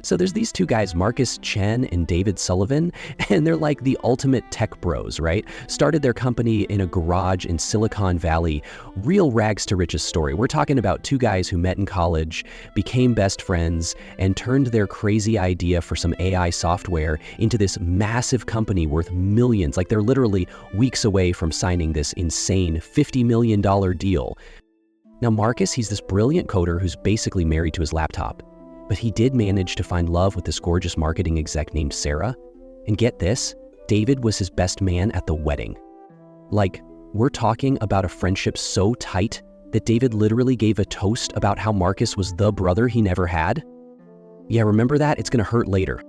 So there's these two guys, Marcus Chen and David Sullivan, and they're like the ultimate tech bros, right? Started their company in a garage in Silicon Valley. Real rags to riches story. We're talking about two guys who met in college, became best friends, and turned their crazy idea for some AI software into this massive company worth millions. Like they're literally weeks away from signing this insane $50 million deal. Now Marcus, he's this brilliant coder who's basically married to his laptop. But he did manage to find love with this gorgeous marketing exec named Sarah. And get this, David was his best man at the wedding. Like, we're talking about a friendship so tight that David literally gave a toast about how Marcus was the brother he never had. Yeah, remember that? It's gonna hurt later.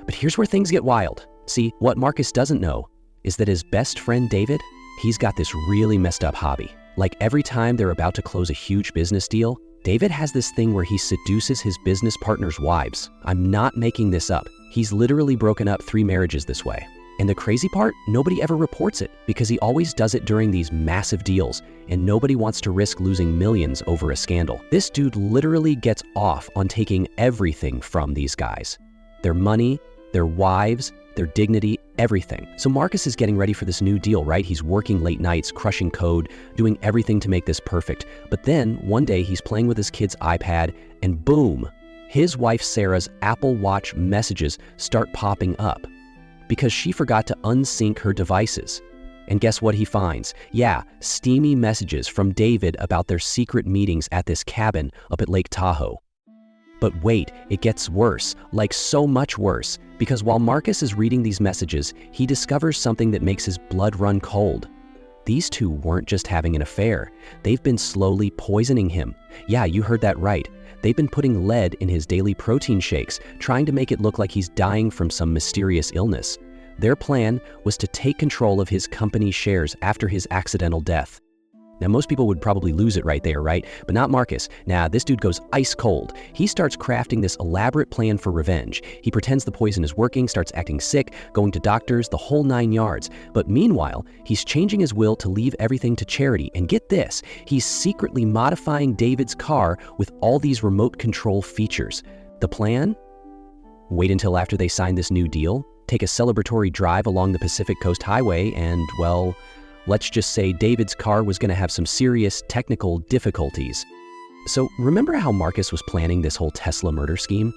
But here's where things get wild. See, what Marcus doesn't know is that his best friend David, he's got this really messed up hobby. Like every time they're about to close a huge business deal, David has this thing where he seduces his business partner's wives. I'm not making this up. He's literally broken up 3 marriages this way. And the crazy part, nobody ever reports it because he always does it during these massive deals and nobody wants to risk losing millions over a scandal. This dude literally gets off on taking everything from these guys. Their money, their wives, their dignity, everything. So Marcus is getting ready for this new deal, right? He's working late nights, crushing code, doing everything to make this perfect. But then one day he's playing with his kid's iPad and boom, his wife Sarah's Apple Watch messages start popping up because she forgot to unsync her devices. And guess what he finds? Yeah, steamy messages from David about their secret meetings at this cabin up at Lake Tahoe. But wait, it gets worse, like so much worse, because while Marcus is reading these messages, he discovers something that makes his blood run cold. These two weren't just having an affair. They've been slowly poisoning him. Yeah, you heard that right. They've been putting lead in his daily protein shakes, trying to make it look like he's dying from some mysterious illness. Their plan was to take control of his company shares after his accidental death. Now, most people would probably lose it right there, right? But not Marcus. Nah, this dude goes ice cold. He starts crafting this elaborate plan for revenge. He pretends the poison is working, starts acting sick, going to doctors, the whole 9 yards. But meanwhile, he's changing his will to leave everything to charity. And get this, he's secretly modifying David's car with all these remote control features. The plan? Wait until after they sign this new deal, take a celebratory drive along the Pacific Coast Highway, and, well, let's just say David's car was going to have some serious technical difficulties. So remember how Marcus was planning this whole Tesla murder scheme?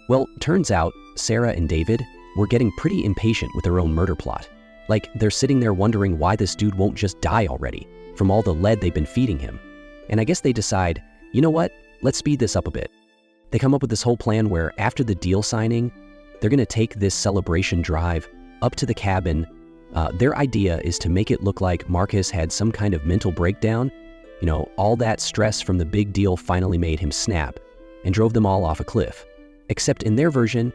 Well, turns out Sarah and David were getting pretty impatient with their own murder plot. Like, they're sitting there wondering why this dude won't just die already from all the lead they've been feeding him. And I guess they decide, you know what, let's speed this up a bit. They come up with this whole plan where after the deal signing, they're going to take this celebration drive up to the cabin. Their idea is to make it look like Marcus had some kind of mental breakdown. You know, all that stress from the big deal finally made him snap and drove them all off a cliff. Except in their version,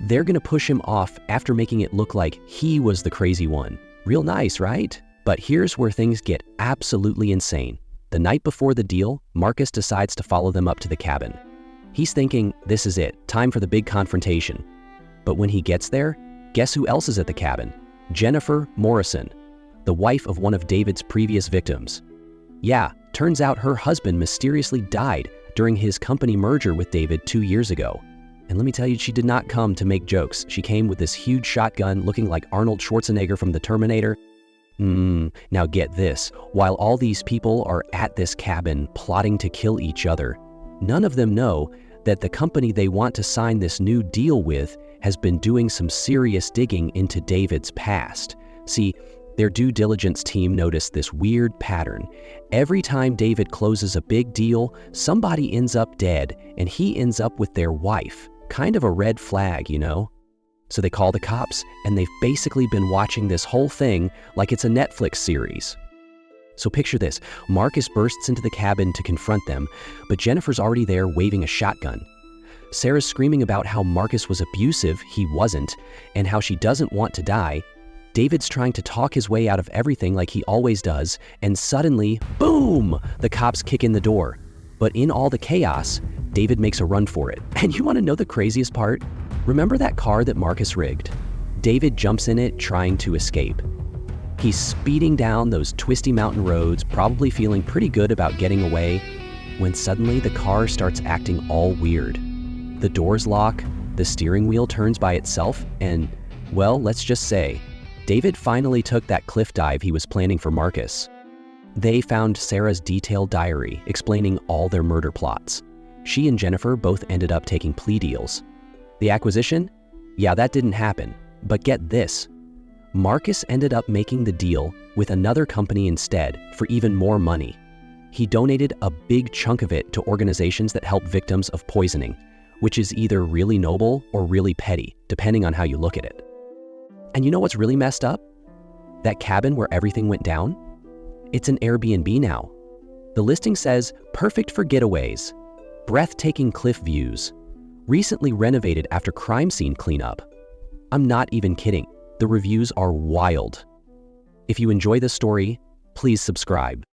they're gonna push him off after making it look like he was the crazy one. Real nice, right? But here's where things get absolutely insane. The night before the deal, Marcus decides to follow them up to the cabin. He's thinking, this is it, time for the big confrontation. But when he gets there, guess who else is at the cabin? Jennifer Morrison, the wife of one of David's previous victims. Yeah, turns out her husband mysteriously died during his company merger with David 2 years ago. And let me tell you, she did not come to make jokes. She came with this huge shotgun looking like Arnold Schwarzenegger from The Terminator. Now get this, while all these people are at this cabin plotting to kill each other, none of them know that the company they want to sign this new deal with has been doing some serious digging into David's past. See, their due diligence team noticed this weird pattern. Every time David closes a big deal, somebody ends up dead, and he ends up with their wife. Kind of a red flag, you know? So they call the cops, and they've basically been watching this whole thing like it's a Netflix series. So picture this, Marcus bursts into the cabin to confront them, but Jennifer's already there waving a shotgun. Sarah's screaming about how Marcus was abusive, he wasn't, and how she doesn't want to die. David's trying to talk his way out of everything like he always does, and suddenly, boom, the cops kick in the door. But in all the chaos, David makes a run for it. And you want to know the craziest part? Remember that car that Marcus rigged? David jumps in it trying to escape. He's speeding down those twisty mountain roads, probably feeling pretty good about getting away, when suddenly the car starts acting all weird. The doors lock, The steering wheel turns by itself and, well, let's just say, David finally took that cliff dive he was planning for Marcus. They found Sarah's detailed diary explaining all their murder plots. She and Jennifer both ended up taking plea deals. The acquisition? Yeah, that didn't happen. But get this. Marcus ended up making the deal with another company instead for even more money. He donated a big chunk of it to organizations that help victims of poisoning, which is either really noble or really petty, depending on how you look at it. And you know what's really messed up? That cabin where everything went down? It's an Airbnb now. The listing says, perfect for getaways, breathtaking cliff views, recently renovated after crime scene cleanup. I'm not even kidding. The reviews are wild. If you enjoy this story, please subscribe.